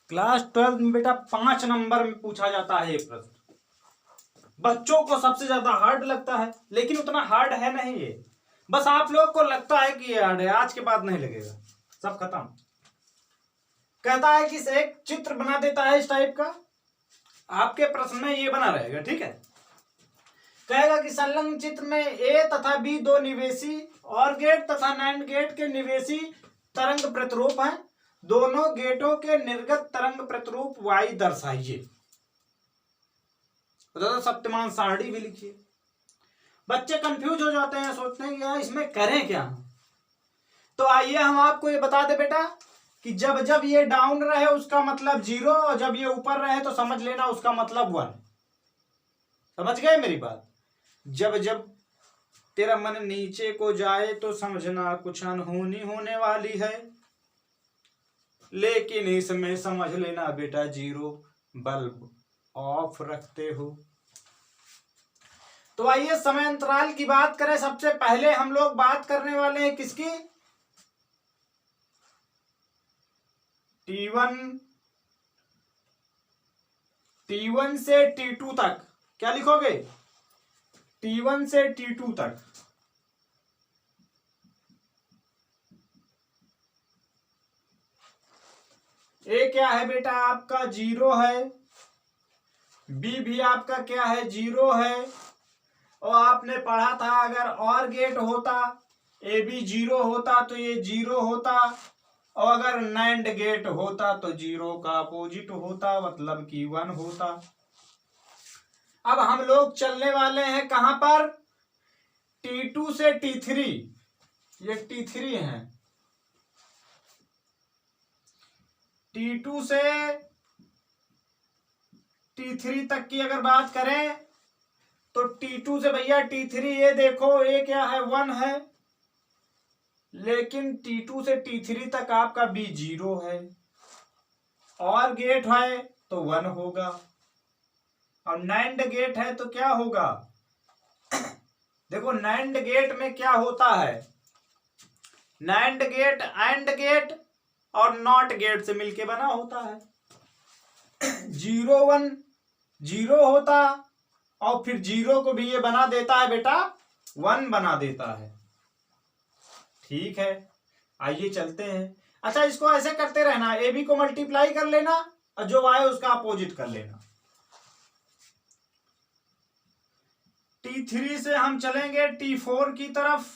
Class 12 में बेटा 5 number में पूछा जाता है ये प्रश्न। बच्चों को सबसे ज्यादा हार्ड लगता है, लेकिन उतना हार्ड है नहीं ये। बस आप लोग को लगता है कि ये हार्ड है, आज के बाद नहीं लगेगा, सब खत्म। कहता है कि एक चित्र बना देता है इस टाइप का, आपके प्रश्न में ये बना रहेगा, ठीक है। कहेगा कि संलग्न चित्र में ए तथा बी दो निवेशी और गेट तथा नैंड गेट के निवेशी तरंग प्रतिरूप हैं। दोनों गेटों के निर्गत तरंग प्रतिरूप y दर्शाइए। तो सप्तमान सारणी भी लिखिए। बच्चे कंफ्यूज हो जाते हैं, सोचते हैं कि यार इसमें करें क्या। तो आइए हम आपको ये बता दे बेटा कि जब जब ये डाउन रहे उसका मतलब 0, और जब ये ऊपर रहे तो समझ लेना उसका मतलब 1। समझ गए मेरी बात। जब जब तेरा मन नीचे को जाए तो समझना कुछ अनहोनी होने वाली है, लेकिन इसमें समझ लेना बेटा 0 बल्ब ऑफ रखते हो। तो आइए समय अंतराल की बात करें। सबसे पहले हम लोग बात करने वाले हैं किसकी? T1 से T2 तक। क्या लिखोगे? T1 से T2 तक। ए क्या है बेटा आपका 0 है, बी भी आपका क्या है 0 है, और आपने पढ़ा था अगर और गेट होता ए बी 0 होता तो ये 0 होता, और अगर नैंड गेट होता तो 0 का अपोजिट होता, मतलब कि 1 होता। अब हम लोग चलने वाले हैं कहां पर? T2 से T3। ये T3 है। T2 से T3 तक की अगर बात करें तो T2 से भैया T3, ये देखो ये क्या है 1 है, लेकिन T2 से T3 तक आपका B 0 है, और गेट है तो 1 होगा, और नैंड गेट है तो क्या होगा? देखो नैंड गेट में क्या होता है, नैंड गेट एंड गेट और नॉट गेट से मिलके बना होता है। 0 1 0 होता, और फिर 0 को भी ये बना देता है बेटा 1 बना देता है। ठीक है, आइए चलते हैं। अच्छा, इसको ऐसे करते रहना, ए बी को मल्टीप्लाई कर लेना और जो आए उसका अपोजिट कर लेना। T3 से हम चलेंगे T4 की तरफ।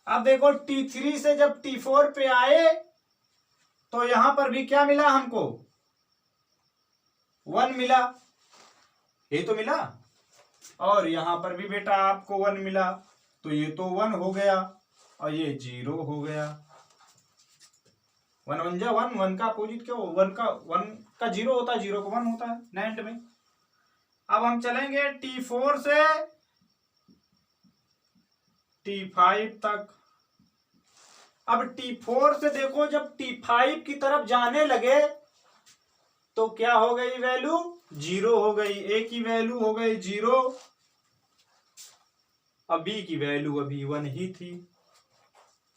अब देखो T3 से जब T4 पे आए तो यहां पर भी क्या मिला हमको? 1 मिला, ये तो मिला, और यहां पर भी बेटा आपको 1 मिला, तो ये तो 1 हो गया और ये 0 हो गया। 1 1 जा 1, 1 का अपोजिट क्या हो? 1 का 0 होता है, 0 का 1 होता है नैंड में। अब हम चलेंगे T4 से T5 तक। अब T4 से देखो जब T5 की तरफ जाने लगे तो क्या हो गई वैल्यू? 0 हो गई। ए की वैल्यू हो गई 0, अब बी की वैल्यू अभी 1 ही थी।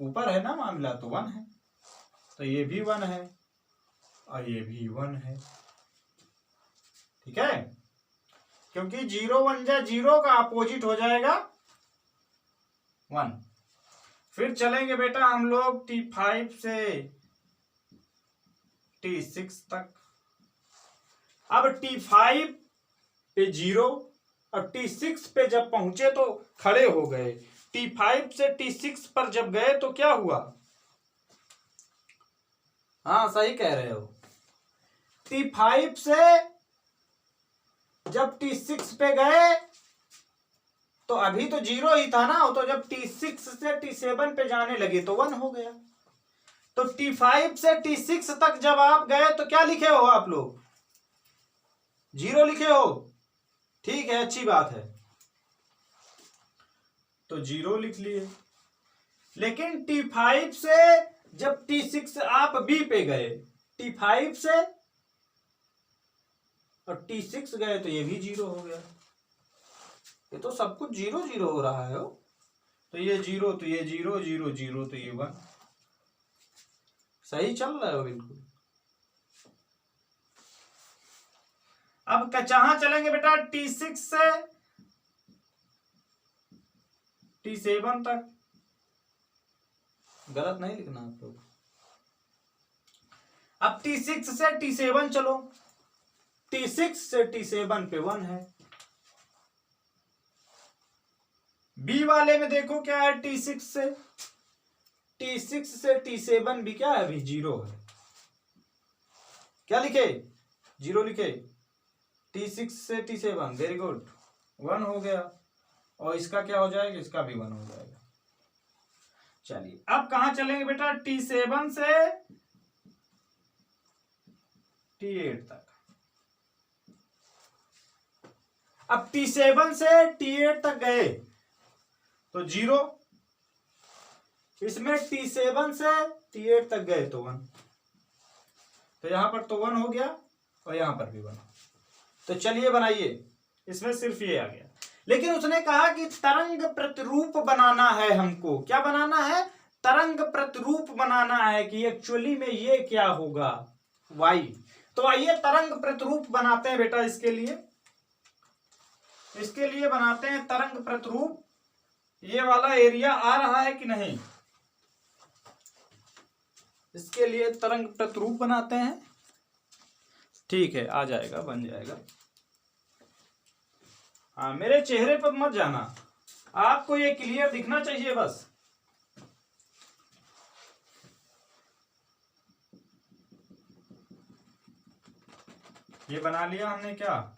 ऊपर है ना मामला, तो 1 है, तो ये भी 1 है और ये भी 1 है। ठीक है, क्योंकि 0 1 जा 0 का अपोजिट हो जाएगा 1। फिर चलेंगे बेटा हम लोग T5 से T6 तक। अब T5 पे 0 और T6 पे जब पहुंचे तो खड़े हो गए। T5 से T6 पर जब गए तो क्या हुआ? हाँ सही कह रहे हो। T5 से जब T6 पे गए तो अभी तो 0 ही था ना, तो जब T6 से T7 पे जाने लगे तो 1 हो गया। तो T5 से T6 तक जब आप गए तो क्या लिखे हो आप लोग? 0 लिखे हो। ठीक है, अच्छी बात है, तो 0 लिख लिए। लेकिन T5 से जब T6 आप B पे गए, T5 से और T6 गए तो ये भी 0 हो गया। ये तो सब कुछ 0 0 हो रहा है हो। तो ये 0 तो ये 0 0 0 तो ये 1। सही चल रहा है बिल्कुल। अब जहां चलेंगे बेटा T6 से T7 तक, गलत नहीं लिखना आप लोग। अब T6 से T7 चलो, T6 से T7 पे 1 है। बी वाले में देखो क्या है, T6 से T7 भी क्या है, अभी 0 है। क्या लिखे, 0 लिखे। T6 से T7, वेरी गुड, 1 हो गया। और इसका क्या हो जाएगा, इसका भी 1 हो जाएगा। चलिए अब कहां चलेंगे बेटा, T7 से T8 तक। अब T7 से T8 तक गए तो 0, इसमें T7 से T8 तक गए तो 1, तो यहां पर तो 1 हो गया और यहां पर भी 1। तो चलिए बनाइए, इसमें सिर्फ ये आ गया। लेकिन उसने कहा कि तरंग प्रतिरूप बनाना है हमको। क्या बनाना है, तरंग प्रतिरूप बनाना है कि एक्चुअली में ये क्या होगा, y। तो आइए तरंग प्रतिरूप बनाते हैं बेटा। इसके लिए बनाते हैं तरंग प्रतिरूप। ये वाला एरिया आ रहा है कि नहीं, इसके लिए तरंग प्रतिरूप बनाते हैं। ठीक है, आ जाएगा, बन जाएगा। हाँ, मेरे चेहरे पर मत जाना, आपको ये क्लियर दिखना चाहिए बस। ये बना लिया हमने, क्या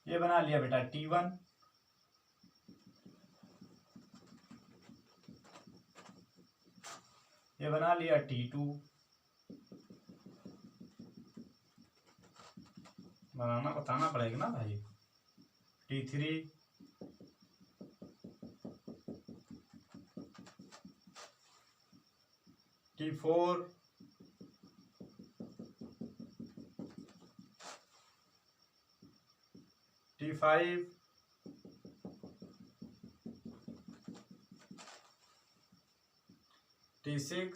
ये बना लिया बेटा T1, ये बना लिया T2, बनाना बताना पड़ेगा ना भाई, T3, T4, T5, T6,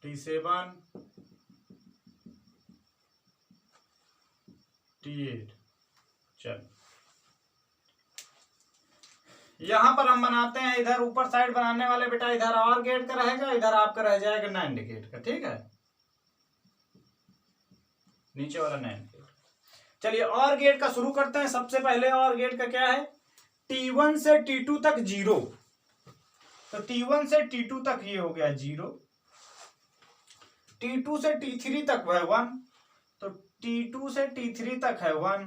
T7, T8। चल यहां पर हम बनाते हैं, इधर ऊपर साइड बनाने वाले बेटा, इधर और गेट का रहेगा, इधर आपका रह जाएगा NAND गेट का। ठीक है, नीचे वाला NAND गेट। चलिए और गेट का शुरू करते हैं। सबसे पहले और गेट का क्या है, T1 से T2 तक 0, तो T1 से T2 तक ये हो गया 0, T2 से T3 तक है 1, तो T2 से T3 तक है 1,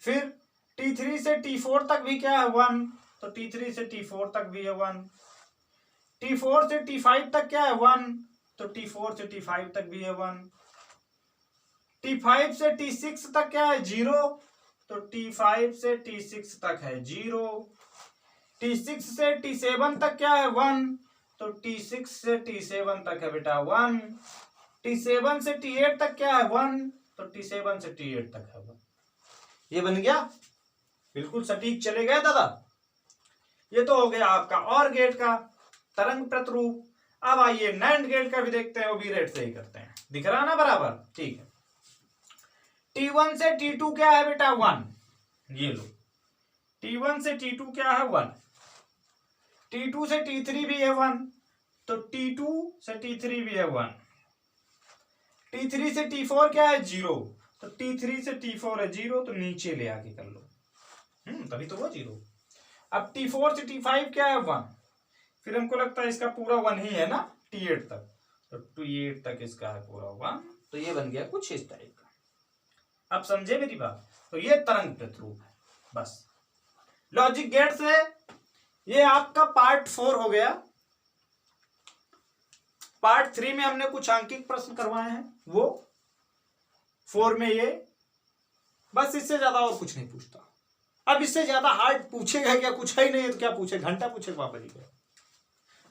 फिर T3 से T4 तक भी क्या है 1, तो T3 से T4 तक भी है 1, T4 से T5 तक क्या है 1, तो T4 से T5 तक भी है 1, T5 से T6 तक क्या है 0, तो T5 से T6 तक है 0, T6 से T7 तक क्या है 1, तो T6 से T7 तक है बेटा 1, T7 से T8 तक क्या है 1, तो T7 से T8 तक है 1। ये बन गया, बिल्कुल सटीक चले गए दादा। ये तो हो गया आपका और गेट का तरंग प्रतिरूप। अब आइए NAND गेट का भी देखते हैं, वो भी रेट से ही करते हैं। दिख रहा ना बराबर, ठीक है। T1 से T2 क्या है बेटा 1, ये लो, T1 से T2 क्या है 1, T2 से T3 भी है 1, तो T2 से T3 भी है 1, T3 से T4 क्या है 0, तो T3 से T4 है 0, तो नीचे ले आके कर लो, तभी तो वो 0। अब T4 से T5 क्या है 1, फिर हमको लगता है इसका पूरा 1 ही है ना T8 तक, तो T8 तक इसका है पूरा 1, तो ये बन गया कुछ इस टाइप का। अब समझे मेरी बात, तो ये तरंग प्रतिरूप है बस। लॉजिक गेट से ये आपका पार्ट 4 हो गया। पार्ट 3 में हमने कुछ अंकित प्रश्न करवाए हैं, वो 4 में ये बस, इससे ज्यादा और कुछ नहीं पूछता। अब इससे ज्यादा हार्ड पूछेगा क्या, कुछ है ही नहीं है तो क्या पूछे, घंटा पूछे पापा जी का।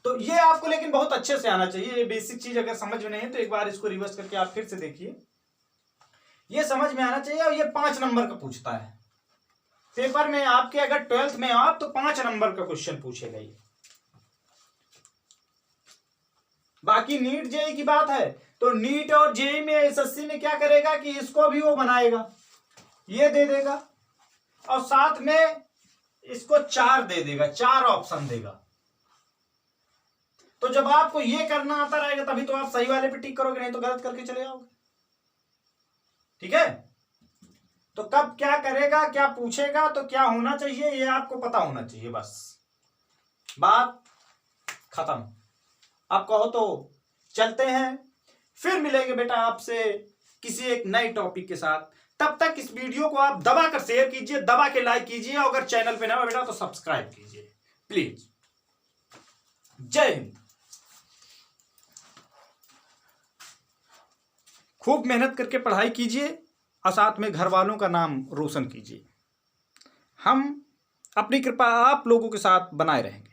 तो ये आपको लेकिन बहुत अच्छे से आना चाहिए। ये बेसिक चीज अगर समझ में नहीं है तो एक बार इसको रिवर्स करके आप फिर से देखिए, ये समझ में आना चाहिए। और ये 5 नंबर का पूछता है पेपर में आपके, अगर 12th में आप तो 5 नंबर का क्वेश्चन पूछेगा ये। बाकी नीट जेईई की बात है तो नीट और जेईई में एसएससी में क्या करेगा कि इसको भी वो बनाएगा, ये दे देगा और साथ में इसको 4 दे देगा, 4 ऑप्शन देगा। तो जब आपको ये करना आता रहेगा तभी तो आप सही वाले पे टिक करोगे, नहीं तो गलत करके चले जाओगे। ठीक है, तो कब क्या करेगा, क्या पूछेगा, तो क्या होना चाहिए ये आपको पता होना चाहिए, बस बात खत्म। आप कहो तो चलते हैं, फिर मिलेंगे बेटा आपसे किसी एक नए टॉपिक के साथ। तब तक इस वीडियो को आप दबा कर शेयर कीजिए, दबा के लाइक कीजिए, अगर चैनल पे नया हो बेटा तो सब्सक्राइब कीजिए प्लीज। जय हिंद। खूब मेहनत करके पढ़ाई कीजिए और साथ में घर वालों का नाम रोशन कीजिए। हम अपनी कृपा आप लोगों के साथ बनाए रहेंगे।